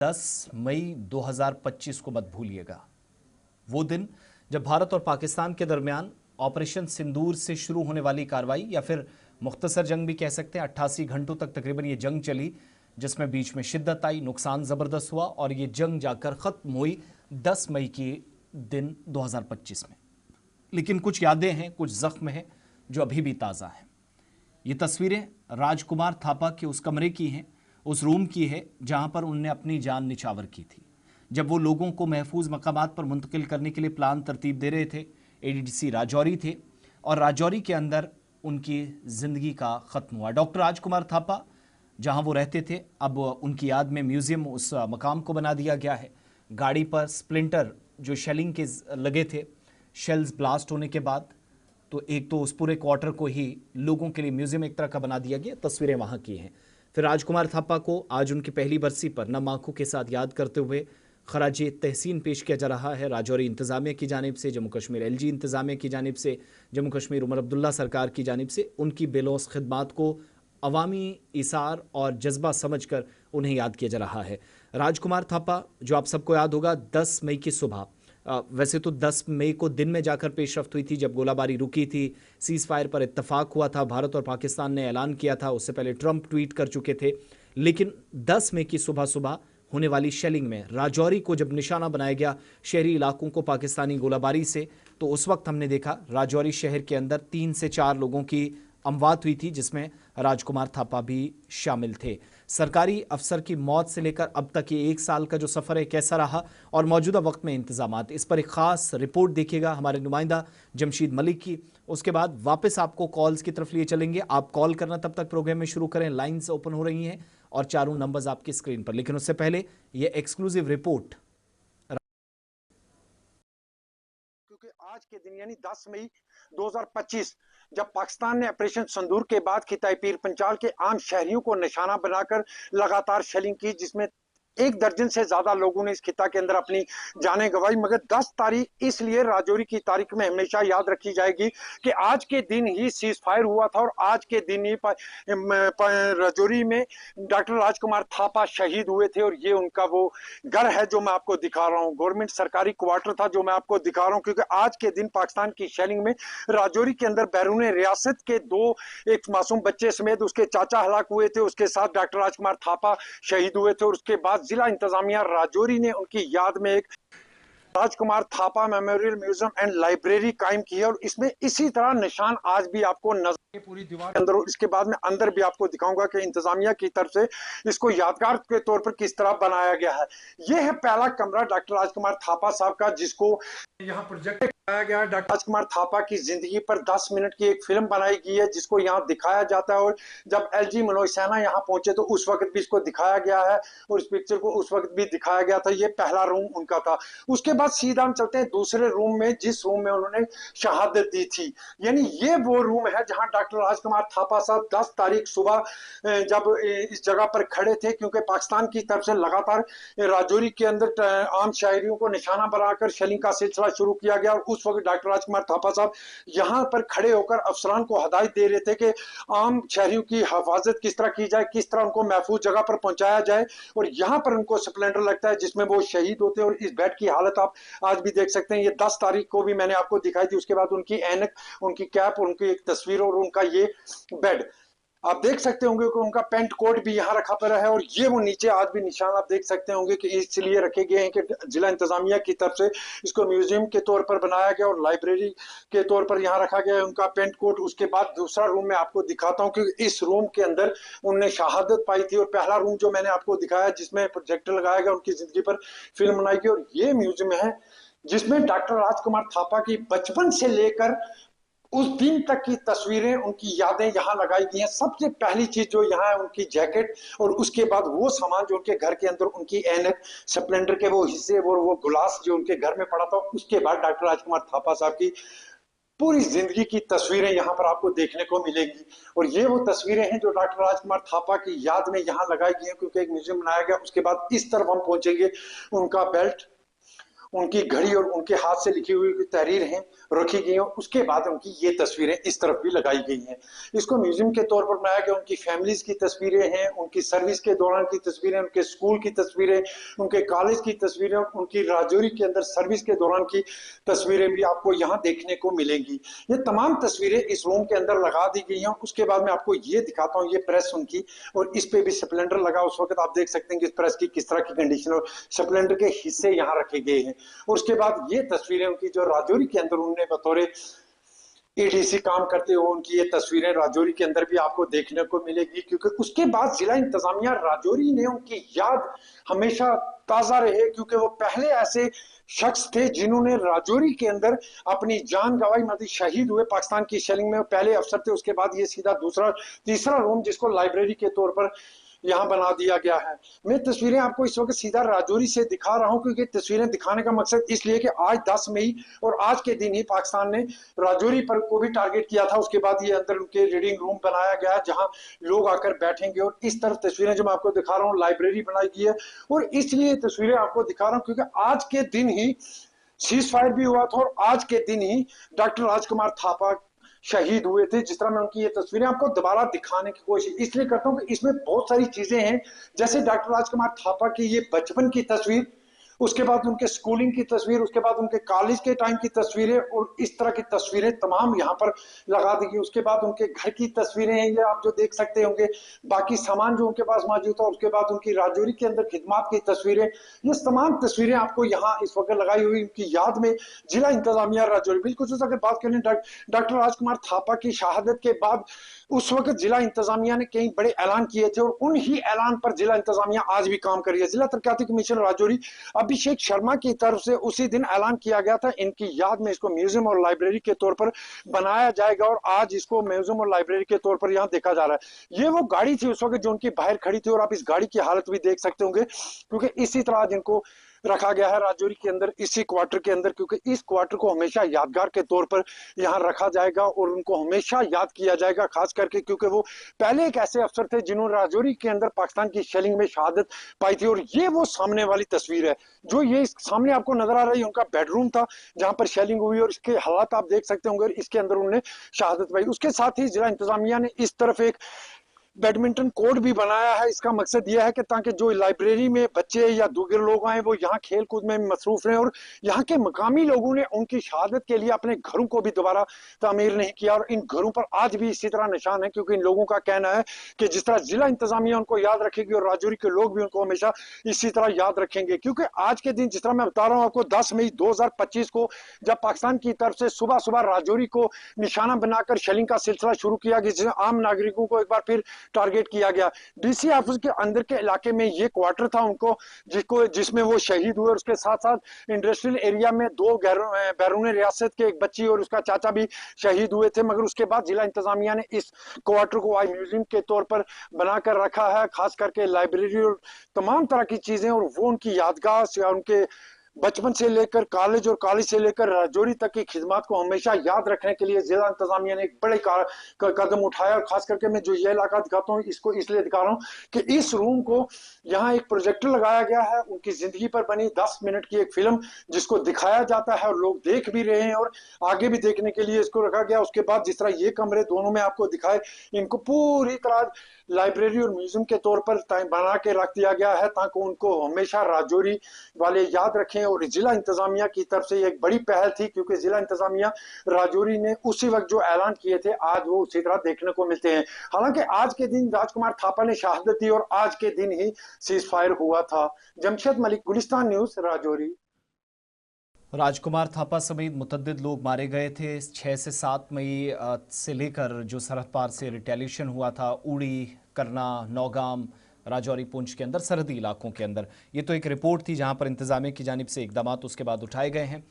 10 मई 2025 को मत भूलिएगा। वो दिन जब भारत और पाकिस्तान के दरमियान ऑपरेशन सिंदूर से शुरू होने वाली कार्रवाई या फिर मुख्तसर जंग भी कह सकते हैं, 88 घंटों तक तकरीबन ये जंग चली, जिसमें बीच में शिद्दत आई, नुकसान जबरदस्त हुआ और ये जंग जाकर खत्म हुई 10 मई के दिन 2025 में। लेकिन कुछ यादें हैं, कुछ जख्म हैं जो अभी भी ताज़ा हैं। ये तस्वीरें राजकुमार थापा के उस कमरे की हैं, उस रूम की है जहां पर उनने अपनी जान निछावर की थी, जब वो लोगों को महफूज मकामात पर मुंतकिल करने के लिए प्लान तरतीब दे रहे थे। एडीडीसी राजौरी थे और राजौरी के अंदर उनकी ज़िंदगी का ख़त्म हुआ। डॉक्टर राजकुमार थापा जहां वो रहते थे, अब उनकी याद में म्यूज़ियम उस मकाम को बना दिया गया है। गाड़ी पर स्प्लिंटर जो शेलिंग के लगे थे, शेल्स ब्लास्ट होने के बाद, तो एक तो उस पूरे क्वार्टर को ही लोगों के लिए म्यूज़ियम एक तरह का बना दिया गया। तस्वीरें वहाँ की हैं। फिर राजकुमार थापा को आज उनकी पहली बरसी पर नम आंखों के साथ याद करते हुए खराज तहसीन पेश किया जा रहा है। राजौरी इंतज़ामिया की जानिब से, जम्मू कश्मीर LG इंतज़ामिया की जानिब से, जम्मू कश्मीर उमर अब्दुल्ला सरकार की जानिब से उनकी बेलौस खिदमात को अवामी इसार और जज्बा समझकर उन्हें याद किया जा रहा है। राजकुमार थापा, जो आप सबको याद होगा, 10 मई की सुबह, वैसे तो 10 मई को दिन में जाकर पेशरफ्त हुई थी जब गोलाबारी रुकी थी, सीज़ फायर पर इत्तफाक हुआ था, भारत और पाकिस्तान ने ऐलान किया था, उससे पहले ट्रंप ट्वीट कर चुके थे। लेकिन 10 मई की सुबह सुबह होने वाली शेलिंग में राजौरी को जब निशाना बनाया गया शहरी इलाकों को पाकिस्तानी गोलाबारी से, तो उस वक्त हमने देखा राजौरी शहर के अंदर 3 से 4 लोगों की अमवात हुई थी, जिसमें राजकुमार थापा भी शामिल थे। सरकारी अफसर की मौत से लेकर अब तक ये 1 साल का जो सफ़र है कैसा रहा और मौजूदा वक्त में इंतजामात, इस पर एक ख़ास रिपोर्ट देखिएगा हमारे नुमाइंदा जमशीद मलिक की। उसके बाद वापस आपको कॉल्स की तरफ लिए चलेंगे। आप कॉल करना तब तक प्रोग्राम में शुरू करें, लाइन्स ओपन हो रही हैं और चारों नंबर्स आपकी स्क्रीन पर। लेकिन उससे पहले ये एक्सक्लूसिव रिपोर्ट, क्योंकि आज के दिन यानी 10 मई 2025 जब पाकिस्तान ने ऑपरेशन संदूर के बाद खिताई पीर पंचाल के आम शहरियों को निशाना बनाकर लगातार शेलिंग की, जिसमें 1 दर्जन से ज्यादा लोगों ने इस खिता के अंदर अपनी जानें गंवाई। मगर 10 तारीख इसलिए राजौरी की तारीख में हमेशा याद रखी जाएगी कि आज के दिन ही सीज फायर हुआ था और आज के दिन ही राजौरी में डॉक्टर राजकुमार थापा शहीद हुए थे। और ये उनका वो घर है जो मैं आपको दिखा रहा हूँ, गवर्नमेंट सरकारी क्वार्टर था जो मैं आपको दिखा रहा हूँ, क्योंकि आज के दिन पाकिस्तान की शेलिंग में राजौरी के अंदर बैरून रियासत के 2 एक मासूम बच्चे समेत उसके चाचा हलाक हुए थे, उसके साथ डॉक्टर राजकुमार थापा शहीद हुए थे। और उसके बाद जिला इंतजामिया राजौरी ने उनकी याद में एक Rajkumar Thapa memorial museum and library कायम की है। और इसमें इसी तरह निशान आज भी आपको नजर पूरी दीवार के अंदर, और इसके बाद में अंदर भी आपको दिखाऊंगा कि इंतजामिया की तरफ से इसको यादगार के तौर पर किस तरह बनाया गया है। यह है पहला कमरा डॉक्टर राजकुमार थापा साहब का, जिसको यहाँ प्रोजेक्ट बनाया गया है। डॉक्टर राजकुमार थापा की जिंदगी पर 10 मिनट की एक फिल्म बनाई गई है जिसको यहाँ दिखाया जाता है। और जब LG मनोज सैना यहाँ पहुंचे तो उस वक्त भी इसको दिखाया गया है और इस पिक्चर को उस वक्त भी दिखाया गया था। ये पहला रूम उनका था। उसके बाद सीधा हम चलते हैं दूसरे रूम में, जिस रूम में उन्होंने शहादत दी थी। यानी ये वो रूम है जहां डॉक्टर राजकुमार थापा साहब 10 तारीख सुबह जब इस जगह पर खड़े थे, क्योंकि पाकिस्तान की तरफ से लगातार राजौरी के अंदर आम शहरियों को निशाना बनाकर शेलिंग का सिलसिला शुरू किया गया। और उस वक्त डॉक्टर राजकुमार थापा साहब यहाँ पर खड़े होकर अफसरान को हदायत दे रहे थे कि आम शहरियों की हिफाजत किस तरह की जाए, किस तरह उनको महफूज जगह पर पहुंचाया जाए। और यहाँ पर उनको स्प्लेंडर लगता है जिसमें वो शहीद होते हैं। और इस बेड की हालत आप आज भी देख सकते हैं। ये 10 तारीख को भी मैंने आपको दिखाई थी। उसके बाद उनकी ऐनक, उनकी कैप, उनकी एक तस्वीर और उनका ये बेड आप देख सकते होंगे कि उनका पेंट कोट भी यहाँ रखा पड़ा है। और ये वो नीचे आज भी निशान आप देख सकते होंगे कि इसलिए रखे गए हैं कि जिला इंतजामिया की तरफ से इसको म्यूजियम के तौर पर बनाया गया और लाइब्रेरी के तौर पर यहाँ रखा गया है उनका पेंट कोट। उसके बाद दूसरा रूम मैं आपको दिखाता हूँ कि इस रूम के अंदर उनने शहादत पाई थी। और पहला रूम जो मैंने आपको दिखाया जिसमें प्रोजेक्टर लगाया गया, उनकी जिंदगी पर फिल्म बनाई गई। और ये म्यूजियम है जिसमें डॉक्टर राजकुमार थापा की बचपन से लेकर उस दिन तक की तस्वीरें, उनकी यादें यहाँ लगाई गई हैं। सबसे पहली चीज जो यहाँ है उनकी जैकेट, और उसके बाद वो सामान जो उनके घर के अंदर, उनकी ऐनक, स्प्लेंडर के वो हिस्से और वो गिलास जो उनके घर में पड़ा था। उसके बाद डॉक्टर राजकुमार थापा साहब की पूरी जिंदगी की तस्वीरें यहाँ पर आपको देखने को मिलेगी। और ये वो तस्वीरें हैं जो डॉक्टर राजकुमार थापा की याद में यहाँ लगाई गई हैं, क्योंकि एक म्यूजियम बनाया गया। उसके बाद इस तरफ हम पहुंचेंगे उनका बेल्ट, उनकी घड़ी और उनके हाथ से लिखी हुई तहरीर हैं रखी गई हैं। उसके बाद उनकी ये तस्वीरें इस तरफ भी लगाई गई हैं। इसको म्यूजियम के तौर पर बनाया गया। उनकी फैमिलीज की तस्वीरें हैं, उनकी सर्विस के दौरान की तस्वीरें, उनके स्कूल की तस्वीरें, उनके कॉलेज की तस्वीरें, उनकी राजौरी के अंदर सर्विस के दौरान की तस्वीरें भी आपको यहाँ देखने को मिलेंगी। ये तमाम तस्वीरें इस रूम के अंदर लगा दी गई हैं। उसके बाद मैं आपको ये दिखाता हूँ, ये प्रेस उनकी, और इस पे भी स्प्लेंडर लगा। उस वक्त आप देख सकते हैं कि इस प्रेस की किस तरह की कंडीशन और स्प्लेंडर के हिस्से यहाँ रखे गए हैं। और उसके बाद ये तस्वीरें उनकी जो राजौरी के अंदर उन्होंने बतौर एडीसी काम करते हुए उनकी ये तस्वीरें राजौरी के अंदर भी आपको देखने को मिलेगी। क्योंकि उसके बाद जिला इंतजामिया राजौरी ने उनकी याद हमेशा ताजा रहे, क्योंकि वो पहले ऐसे शख्स थे जिन्होंने राजौरी के अंदर अपनी जान गंवाई, मतलब शहीद हुए पाकिस्तान की शेलिंग में। पहले अफसर थे, उसके बाद ये सीधा दूसरा तीसरा रूम जिसको लाइब्रेरी के तौर पर यहाँ बना दिया गया है। मैं तस्वीरें आपको इस वक्त सीधा राजौरी से दिखा रहा हूँ, क्योंकि तस्वीरें दिखाने का मकसद इसलिए कि आज 10 मई और आज के दिन ही पाकिस्तान ने राजौरी पर को भी टारगेट किया था। उसके बाद ये अंदर उनके रीडिंग रूम बनाया गया है जहाँ लोग आकर बैठेंगे। और इस तरफ तस्वीरें जो मैं आपको दिखा रहा हूँ, लाइब्रेरी बनाई गई है। और इसलिए तस्वीरें आपको दिखा रहा हूँ क्योंकि आज के दिन ही सीज फायर भी हुआ था और आज के दिन ही डॉक्टर राजकुमार थापा शहीद हुए थे। जिस तरह मैं उनकी ये तस्वीरें आपको दोबारा दिखाने की कोशिश इसलिए करता हूं कि इसमें बहुत सारी चीजें हैं, जैसे डॉक्टर राजकुमार थापा की ये बचपन की तस्वीर, उसके बाद उनके स्कूलिंग की तस्वीर, उसके बाद उनके कॉलेज के टाइम की तस्वीरें, और इस तरह की तस्वीरें तमाम यहाँ पर लगा दी गई। उसके बाद उनके घर की तस्वीरें हैं, ये आप जो देख सकते होंगे, बाकी सामान जो उनके पास मौजूद था। उसके बाद उनकी राजौरी के अंदर खिदमात की तस्वीरें, ये तमाम तस्वीरें आपको यहाँ इस वक्त लगाई हुई उनकी याद में। जिला इंतजामिया राजौरी बिल्कुल अगर बात करें डॉक्टर राजकुमार थापा की शहादत के बाद उस वक्त जिला इंतजामिया ने कई बड़े ऐलान किए थे और उन ही ऐलान पर जिला इंतजामिया आज भी काम कर रही है। जिला तरक्याती कमीशन राजौरी अभिषेक शर्मा की तरफ से उसी दिन ऐलान किया गया था, इनकी याद में इसको म्यूजियम और लाइब्रेरी के तौर पर बनाया जाएगा और आज इसको म्यूजियम और लाइब्रेरी के तौर पर यहाँ देखा जा रहा है। ये वो गाड़ी थी उस वक्त जो उनकी बाहर खड़ी थी और आप इस गाड़ी की हालत भी देख सकते होंगे, क्योंकि इसी तरह जिनको रखा गया है राजौरी के अंदर, इसी क्वार्टर के अंदर, क्योंकि इस क्वार्टर को हमेशा यादगार के तौर पर यहाँ रखा जाएगा और उनको हमेशा याद किया जाएगा, खास करके क्योंकि वो पहले एक ऐसे अफसर थे जिन्होंने राजौरी के अंदर पाकिस्तान की शेलिंग में शहादत पाई थी। और ये वो सामने वाली तस्वीर है जो ये सामने आपको नजर आ रही है, उनका बेडरूम था जहां पर शेलिंग हुई और इसके हालात आप देख सकते होंगे। इसके अंदर उन्होंने शहादत पाई। उसके साथ ही जिला इंतजामिया ने इस तरफ एक बैडमिंटन कोर्ट भी बनाया है। इसका मकसद यह है कि ताकि जो लाइब्रेरी में बच्चे या दूसरे लोग आए वो यहाँ खेल कूद में मसरूफ रहे और यहाँ के मकामी लोगों ने उनकी शहादत के लिए अपने घरों को भी दोबारा तामीर नहीं किया और इन घरों पर आज भी इसी तरह निशान है, क्योंकि इन लोगों का कहना है कि जिस तरह जिला इंतजामिया उनको याद रखेगी और राजौरी के लोग भी उनको हमेशा इसी तरह याद रखेंगे। क्योंकि आज के दिन जिस तरह मैं बता रहा हूँ आपको, 10 मई 2025 को जब पाकिस्तान की तरफ से सुबह सुबह राजौरी को निशाना बनाकर शेलिंग का सिलसिला शुरू किया गया, जिसमें आम नागरिकों को एक बार फिर टारगेट किया गया। डीसी ऑफिस के अंदर के इलाके में ये क्वार्टर था उनको जिसमें वो शहीद हुए। उसके साथ साथ इंडस्ट्रियल एरिया में 2 बैरून रियासत के एक बच्ची और उसका चाचा भी शहीद हुए थे। मगर उसके बाद जिला इंतजामिया ने इस क्वार्टर को आज म्यूजियम के तौर पर बनाकर रखा है, खास करके लाइब्रेरी और तमाम तरह की चीजें, और वो उनकी यादगार या उनके बचपन से लेकर कॉलेज और कॉलेज से लेकर राजौरी तक की खिदमत को हमेशा याद रखने के लिए जिला इंतजामिया ने एक बड़े कदम उठाया। और खास करके मैं जो ये इलाका दिखाता हूँ इसको इसलिए दिखा रहा हूँ कि इस रूम को यहाँ एक प्रोजेक्टर लगाया गया है, उनकी जिंदगी पर बनी 10 मिनट की एक फिल्म जिसको दिखाया जाता है और लोग देख भी रहे हैं और आगे भी देखने के लिए इसको रखा गया। उसके बाद जिस तरह ये कमरे दोनों में आपको दिखाए, इनको पूरी तरह लाइब्रेरी और म्यूजियम के तौर पर बना के रख दिया गया है ताकि उनको हमेशा राजौरी वाले याद रखें। और जिला इंतजामिया की तरफ से एक बड़ी पहल थी, क्योंकि जिला इंतजामिया राजौरी ने उसी वक्त जो ऐलान किए थे आज वो उसी तरह देखने को मिलते हैं। हालांकि आज के दिन राजकुमार थापा ने शहादत दी और आज के दिन ही सीज फायर हुआ था। जमशेद मलिक, गुलिस्तान न्यूज, राजौरी। राजकुमार थापा समेत मुतद्दिद लोग मारे गए थे। 6 से 7 मई से लेकर जो सरहद पार से रिटेलिएशन हुआ था, उड़ी, करना, नौगाम, राजौरी, पुंछ के अंदर सरहदी इलाकों के अंदर। ये तो एक रिपोर्ट थी जहां पर इंतजामिया की जानिब से इकदाम उसके बाद उठाए गए हैं।